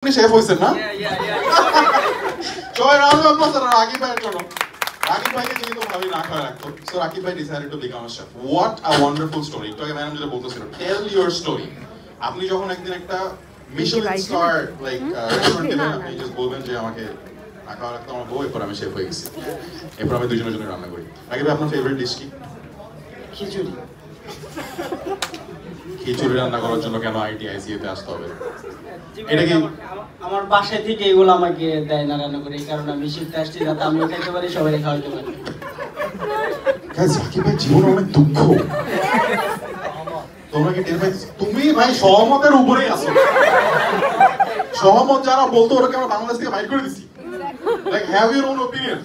Chef হইছেন না? সবাই রাউন্ড অফ applause রাকিব ভাইয়ের জন্য। রাকিব ভাইকে যেহেতু ভাবি না খাওয়া রাখতো, so রাকিব ভাই decided to become a chef. What a wonderful story. একটু আগে ম্যাডাম যেটা বলতেছিল, tell your story. আপনি যখন একদিন একটা মিশেলিন স্টার লাইক রেস্টুরেন্টে যাবেন, আপনি জাস্ট বলবেন যে আমাকে না খাওয়া রাখতো আমার বউ, এরপর আমি শেফ হয়ে গেছি। এরপর আমি দুজনের জন্য রান্না করি। রাকিব ভাই আপনার ফেভারিট ডিশ কি? খিচুড়ি। খিচুড়ি রান্না করার জন্য কেন ITICA তে আসতে হবে? এটা কি আমার বাসায় থেকে এগুলো আমাকে দেয় না রান্না করে, এই কারণে আমি শিখতে আসছি যাতে আমিও খাইতে পারি, সবাই খাওয়াতে পারি। গাইস, রাকিব ভাই জীবনে অনেক দুঃখ। তোমরা কি টের পাইছো? তুমি ভাই সহমতের উপরেই আছো। সহমত যারা বলতো ওরা আমরা বাংলাদেশ থেকে বাইর করে দিছি। Like have your own opinion.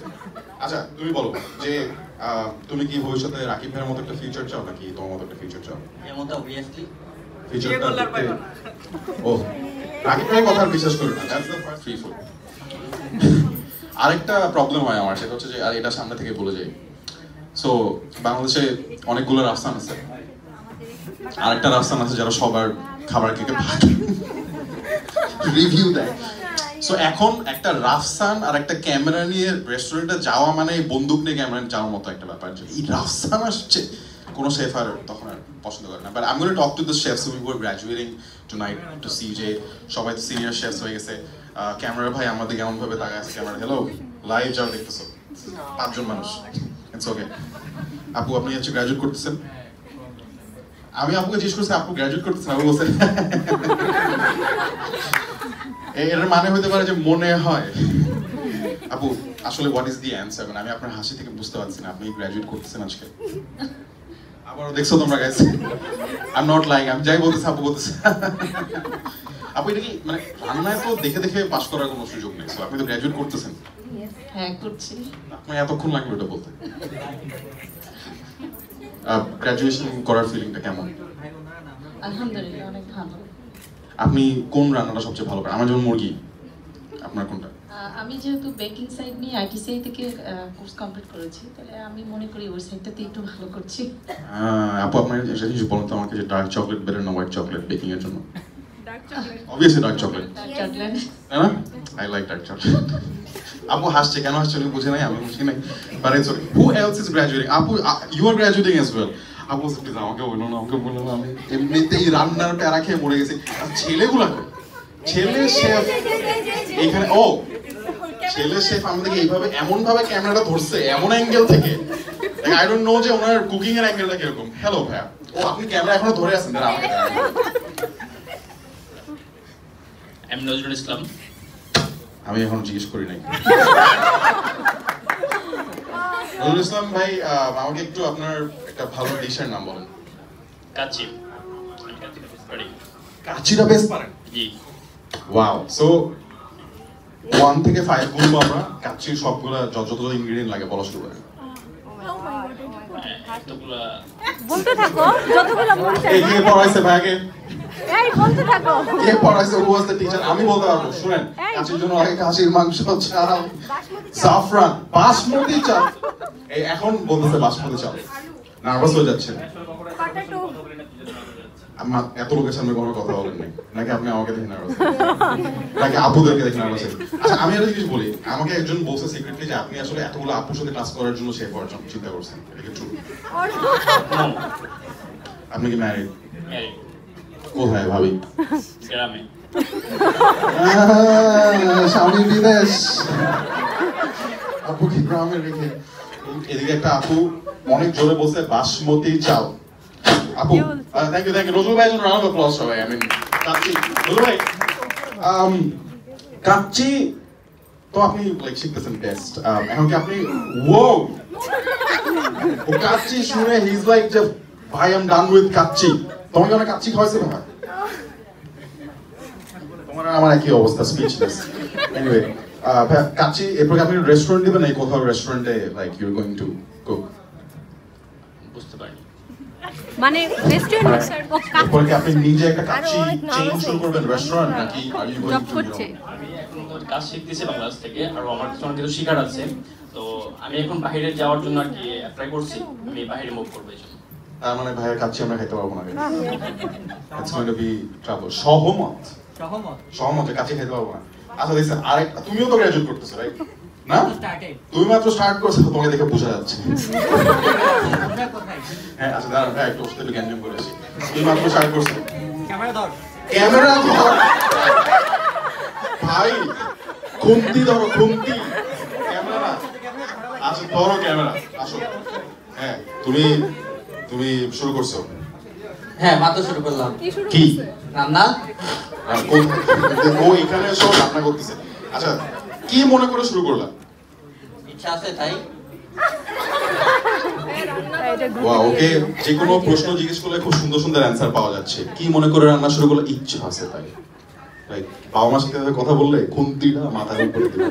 আচ্ছা তুমি বলো যে তুমি কি ভবিষ্যতে রাকিব ভাইয়ের মতো একটা ফিউচার চাও নাকি তোমার মতো একটা ফিউচার চাও? এর মতো অবভিয়াসলি ফিউচারটা ও রাকিব ভাই কথা বিশ্বাস করি না। That's the first free food. আরেকটা প্রবলেম হয় আমার, সেটা হচ্ছে যে আর এটা সামনে থেকে বলে যাই। সো বাংলাদেশে অনেকগুলো রাস্তান আছে, আরেকটা রাস্তান আছে যারা সবার খাবার খেতে রিভিউ দেয়। সো এখন একটা রাফসান আর একটা ক্যামেরা নিয়ে রেস্টুরেন্টে যাওয়া মানে বন্দুক নিয়ে ক্যামেরা নিয়ে যাওয়ার মতো একটা ব্যাপার। এই রাফসান আসছে, কোনো শেফ আর তখন আর পছন্দ করে না। But I am going to talk to the chefs who were graduating tonight to see যে সবাই তো সিনিয়র শেফস হয়ে গেছে। ক্যামেরা ভাই আমাদের কেমন ভাবে তাকায় আছে, ক্যামেরা হ্যালো লাইভ যাও দেখতেছো 5 জন মানুষ, ইটস ওকে। আপু আপনি হচ্ছে গ্র্যাজুয়েট করতেছেন? আমি আপুকে জিজ্ঞেস করছি আপু গ্র্যাজুয়েট করতেছেন? আপু বলছে এর মানে হতে পারে যে মনে হয়। আপু আসলে হোয়াট ইজ দি অ্যান্সার? মানে আমি আপনার হাসি থেকে বুঝতে পারছি না আপনি গ্র্যাজুয়েট করতেছেন আজকে। আবারও দেখছো তোমরা guys, I am not lying, আমি যাই বলতেছি আপু বলতেছে। আপু এটা কি মানে রান্নায় তো দেখে দেখে পাস করার কোনো সুযোগ নেই, সো আপনি তো গ্র্যাজুয়েট করতেছেন। হ্যাঁ করছি। আপনার এতক্ষণ লাগবে এটা বলতে? গ্র্যাজুয়েশন করার ফিলিংটা কেমন? আলহামদুলিল্লাহ অনেক ভালো। আপনি কোন রান্নাটা সবচেয়ে ভালো পারেন? আমার যেমন মুরগি, আপনার কোনটা? আমি যেহেতু বেকিং সাইড নিয়ে ITCI থেকে কোর্স কমপ্লিট করেছি, তাহলে আমি মনে করি ওই সাইডটাতে একটু ভালো করছি। আপু আপনার একটা জিনিস বলুন তো আমাকে, যে ডার্ক চকলেট বেটার না হোয়াইট চকলেট বেকিং এর জন্য? অবভিয়াসলি ডার্ক চকলেট, চকলেট তাই না? I like dark chocolate. আপু হাসছে কেন, হাসছে উনি বুঝে নাই, আমি বুঝি নাই। But it's okay. Who else is graduating? আপু you are graduating as well. আপু প্লিজ আমাকে বলো না, আমাকে বলো না, আমি এমনিতেই রান্নার প্যারা খেয়ে মরে গেছি। আর ছেলেগুলা ছেলে শেফ এখানে, ও ছেলে শেফ আমাদেরকে এইভাবে এমন ভাবে ক্যামেরাটা ধরছে এমন অ্যাঙ্গেল থেকে, আই ডোন্ট নো যে ওনার কুকিং এর অ্যাঙ্গেলটা কিরকম। হ্যালো ভাইয়া, ও আপনি ক্যামেরা এখনো ধরে আছেন? দাঁড়া আমাকে আমি নজরুল ইসলাম। আমি এখন জিজ্ঞেস করি নাই। নজরুল ইসলাম ভাই, আমাকে একটু আপনার একটা ভালো ডিশের নাম বলেন। কাচ্চি। আমি কাচ্চিটা বেশ পারি। কাচ্চিটা বেশ পারেন? জি। ওয়াও। সো 1 থেকে 5 গুনবো আমরা, কাচ্চির সবগুলা যত যত ইনগ্রেডিয়েন্ট লাগে বলা শুরু করেন। এতগুলা বলতে থাকো, যতগুলো বলতে এই কে পড়াইছে ভাইকে? এই বলতে থাকো। কে পড়াইছে? হু ওয়াজ দ্য টিচার? আমি বলতে পারবো, শুনেন। কাচ্চির জন্য লাগে খাসির মাংস, চাল, জাফরান, বাসমতি চাল। এই এখন বলতেছে বাসমতি চাল, নার্ভাস হয়ে যাচ্ছে। পটেটো। আমার এত লোকের সামনে কোনো কথা বলেন নাই নাকি? আপনি আমাকে দেখে নার্ভাস নাকি আপুদেরকে দেখে নার্ভাস? আচ্ছা আমি একটা জিনিস বলি, আমাকে একজন বলছে সিক্রেটলি যে আপনি আসলে এতগুলো আপুর সাথে ক্লাস করার জন্য শেফ হওয়ার জন্য চিন্তা করছেন, এটা কি ট্রু? আপনি কি ম্যারিড? ম্যারিড। কোথায় ভাবি? গ্রামে। স্বামী বিদেশ, আপু কি গ্রামে রেখে? এদিকে একটা আপু অনেক জোরে বলছে বাসমতি চাল। আপু থ্যাংক ইউ নজরুল ভাই, রাউন্ড অফ অ্যাপ্লজ সবাই। আই মিন কাচ্চি, নজরুল ভাই কাচ্চি তো আপনি লাইক শিখতেছেন টেস্ট, এখন কি আপনি ও কাচ্চি শুনে হি ইজ লাইক যে ভাই I am done with kacchi. তোমাকে অনেক কাচ্চি খাওয়াইছে ভাই? তোমার আমার একই অবস্থা, স্পিচলেস। এনিওয়ে কাচ্চি এরপর আপনি রেস্টুরেন্ট দিবেন না কোথাও রেস্টুরেন্টে like you are going to cook? বুঝতে পারিনি। মানে রেস্টুরেন্ট সার্ভ এরপর কি আপনি নিজে একটা কাচ্চি চেইন শুরু করবেন রেস্টুরেন্ট, নাকি are you going job to করছে। আমি এখন কাজ শিখতেছি বাংলাদেশ থেকে, আর আমার কিছু অনেক কিছু শিখার আছে। তো আমি এখন বাইরে যাওয়ার জন্য আর কি অ্যাপ্লাই করছি, আমি বাইরে মুভ করবো এই জন্য। তার মানে ভাইয়ের কাচ্চি আমরা খাইতে পারবো না? It's going to be trouble. সহমত। সহমত, কাছে খেতে পারবো না। আচ্ছা দেখছেন, আরেকটা, তুমিও তো গ্রাজুয়েট করতেছো রাইট না? তুমি মাত্র স্টার্ট করছো, তোমাকে দেখে বোঝা যাচ্ছে। হ্যাঁ আচ্ছা দাঁড়ান, হ্যাঁ একটু ওর গ্যাঞ্জাম করেছি। তুমি মাত্র স্টার্ট করছো, ক্যামেরা ধর ভাই, খুন্তি ধরো, খুন্তি, ক্যামেরা না। আচ্ছা ধরো ক্যামেরা, আসো। হ্যাঁ তুমি তুমি শুরু করছো? হ্যাঁ মাত্র শুরু করলাম। কি রান্না? ও এখানে এসে রান্না করতেছে। আচ্ছা কি মনে করে শুরু করলাম? ইচ্ছা আছে তাই। ওকে যে কোনো প্রশ্ন জিজ্ঞেস করলে খুব সুন্দর সুন্দর অ্যান্সার পাওয়া যাচ্ছে। কি মনে করে রান্না শুরু করলে? ইচ্ছা আছে তাই। রাইট, বাবা মার সাথে কথা বললে খুন্তিটা মাথার উপরে দিবে।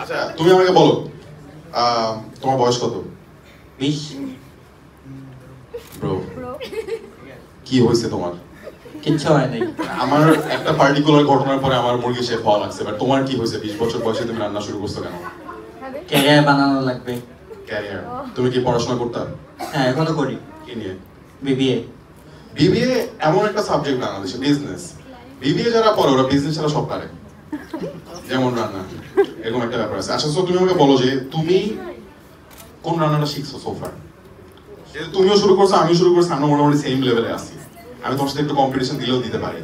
আচ্ছা তুমি আমাকে বলো, তোমার বয়স কত? 20। ব্রো কি হয়েছে তোমার? কিচ্ছু হয় নাই। আমার একটা পার্টিকুলার ঘটনার পরে আমার মুরগি শেফ হওয়া লাগছে, বাট তোমার কি হয়েছে? 20 বছর বয়সে তুমি রান্না শুরু করছো কেন? ক্যারিয়ার বানানো লাগবে। ক্যারিয়ার? তুমি কি পড়াশোনা করতে? হ্যাঁ এখনো করি। কি নিয়ে? বিবিএ। বিবিএ এমন একটা সাবজেক্ট বাংলাদেশে, বিজনেস। বিবিএ যারা পড়ে ওরা বিজনেস ছাড়া সব পারে, যেমন রান্না, এরকম একটা ব্যাপার আছে। আচ্ছা তুমি আমাকে বলো যে তুমি কোন রান্নাটা শিখছো সোফার? তুমিও শুরু করছো, আমিও শুরু করছি, আমরা মোটামুটি সেম লেভেলে আছি। আমি তোমার সাথে একটু কম্পিটিশন দিলেও দিতে পারি,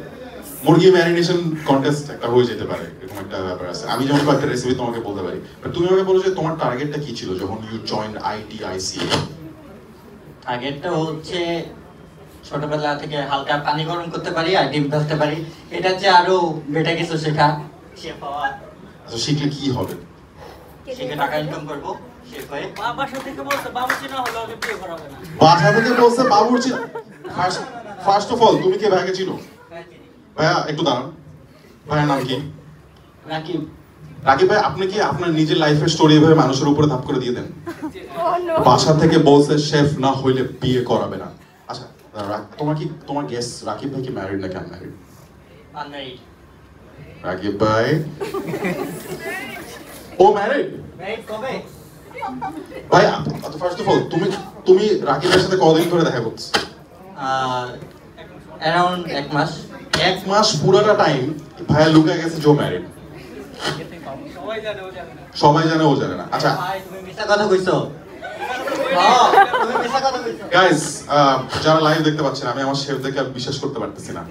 মুরগি ম্যারিনেশন কন্টেস্ট একটা হয়ে যেতে পারে, এরকম একটা ব্যাপার আছে। আমি যেমন কয়েকটা রেসিপি তোমাকে বলতে পারি, তুমি আমাকে বলো যে তোমার টার্গেটটা কি ছিল যখন ইউ জয়েন্ড ITIC? টার্গেটটা হচ্ছে ছোটবেলা থেকে হালকা পানি গরম করতে পারি আর ডিম ভাজতে পারি, এটা হচ্ছে আরো বেটার কিছু শেখা, শেফ হওয়া। আচ্ছা শিখলে কি হবে? শিখে টাকা ইনকাম করবো, শেফ হয়ে। বাসা থেকে বলছে বাবুর্চি না হলে ওকে বিয়ে করাবে না। বাসা থেকে বলছে বাবুর্চি? ফার্স্ট অফ অল তুমি কি ভাইকে চিনো? ভাইয়া একটু দাঁড়ান, ভাইয়ার নাম কি? রাকিব। রাকিব ভাই, আপনি কি আপনার নিজের লাইফের স্টোরি এভাবে মানুষের উপরে ধাপ করে দিয়ে দেন? বাসা থেকে বলছে শেফ না হইলে বিয়ে করাবে না। আচ্ছা তোমার গেস, রাকিব ভাই কি ম্যারিড নাকি আনম্যারিড? আনম্যারিড। রাকিব ভাই ও ম্যারিড? কবে? ভাই ফার্স্ট অফ অল তুমি রাকিবের সাথে কতদিন ধরে দেখা করছো? অ্যারাউন্ড 1 মাস। 1 মাস পুরোটা টাইম ভাইয়া লুকে গেছে জো ম্যারিড। সবাই জানে ও জানে না। আচ্ছা তুমি মিথ্যা কথা কইছো। তুমি মিথ্যা কথা কইছো। গাইস যারা লাইভ দেখতে পাচ্ছেন, আমি আমার শেফ দেখে আর বিশ্বাস করতে পারতেছি না।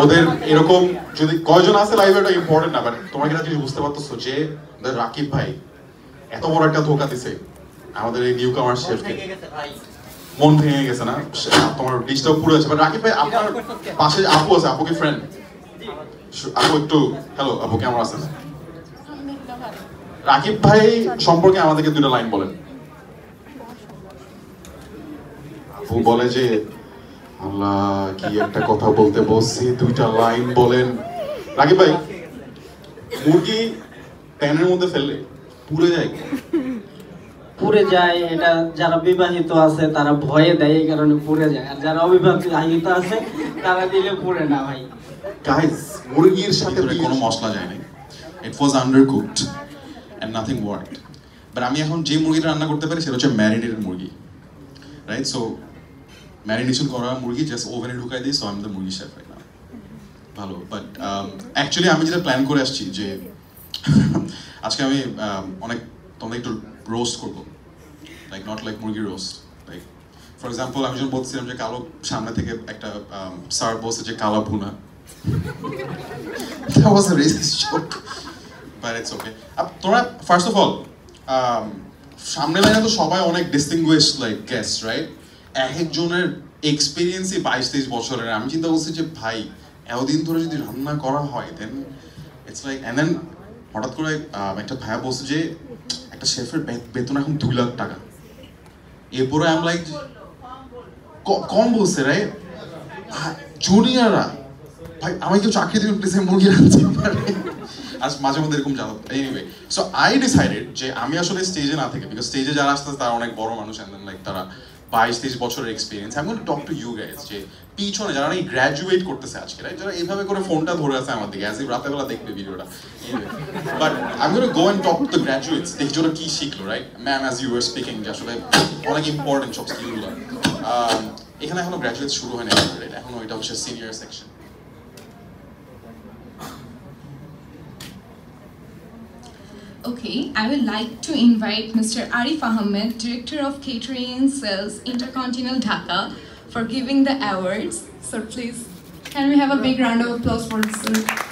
ওদের এরকম যদি কয়জন আছে লাইভে এটা ইম্পর্টেন্ট না, বাট তোমরা কি জিনিস বুঝতে পারতেছো যে রাকিব ভাই এত বড় একটা ধোকা দিছে আমাদের এই নিউ কামার শেফকে? মন ভেঙে গেছে না? তোমার ডিস্টার্ব পুরো আছে। বাট রাকিব ভাই আপনার পাশে আপু আছে, আপু কি ফ্রেন্ড? আপু একটু হ্যালো, আপু কেমন আছেন? রাকিব ভাই সম্পর্কে আমাদেরকে 2টা লাইন বলেন। আপু বলে যে আল্লাহ কি একটা কথা বলতে বসছি, 2টা লাইন বলেন। রাকিব ভাই মুরগি প্যানের মধ্যে ফেললে পুড়ে যায়? পুড়ে যায়, এটা যারা বিবাহিত আছে তারা ভয়ে দেয়, এই কারণে পুড়ে যায়। আর যারা অবিবাহিত আছে তারা দিলে পুড়ে না ভাই। গাইস মুরগির সাথে কোনো মশলা যায় না, ইট ওয়াজ undercooked and nothing worked. But আমি এখন যে মুরগিটা রান্না করতে পারি সেটা হচ্ছে ম্যারিনেটেড মুরগি, রাইট? সো ম্যারিনেশন করা মুরগি জাস্ট ওভেনে ঢুকাই দিই, সো আই এম দ্য মুরগি শেফ রাইট নাও। ভালো, বাট অ্যাকচুয়ালি আমি যেটা প্ল্যান করে আসছি যে আজকে আমি অনেক তোমাদের একটু রোস্ট করবো, লাইক নট লাইক মুরগি রোস্ট। লাইক ফর এক্সাম্পল আমি যখন বলছিলাম যে কালো সামনে থেকে একটা স্যার বলছে যে কালা ভুনা, that was a racist joke, but it's okay. তোমরা ফার্স্ট অফ অল সামনে লাইনে তো সবাই অনেক ডিস্টিংগুইশড লাইক গেস্ট, রাইট? এক একজনের এক্সপিরিয়েন্সই 22-23 বছরের। আমি চিন্তা করছি যে ভাই এতদিন ধরে যদি রান্না করা হয় দেন ইটস লাইক, অ্যান্ড দেন হঠাৎ করে একটা ভাইয়া বলছে যে একটা শেফের বেতন এখন 2 লাখ টাকা। এরপরে আমি লাইক কম বলছে, রাইট? জুনিয়ররা ভাই আমাকে কেউ চাকরি দেবেন প্লিজ, মুরগি রাঁধতে পারে। আজ মাঝে মধ্যে এরকম জানো। এনিওয়ে, সো আই ডিসাইডেড যে আমি আসলে স্টেজে না থেকে, বিকজ স্টেজে যারা আসতেছে তারা অনেক বড় মানুষ, অ্যান্ড দেন লাইক তারা 22-23 বছরের এক্সপিরিয়েন্স। আমি টক টু ইউ গাইজ যে পিছনে যারা নাকি গ্র্যাজুয়েট করতেছে আজকে, রাইট? যারা এইভাবে করে ফোনটা ধরে আছে আমার দিকে, অ্যাজ ইফ রাতেবেলা দেখবে ভিডিওটা। বাট আমি gonna go and talk to the graduates, দেখি ওরা কি শিখলো, right? Ma'am as you were speaking যে আসলে অনেক ইম্পর্টেন্ট সব স্কিলগুলো। এখানে এখনো গ্র্যাজুয়েট শুরু হয়নি, রাইট? এখনো এটা হচ্ছে senior section. Okay, I would like to invite Mr. Arif Ahmed, Director of Catering and Sales, Intercontinental Dhaka, for giving the awards. So please, can we have a big round of applause for sir?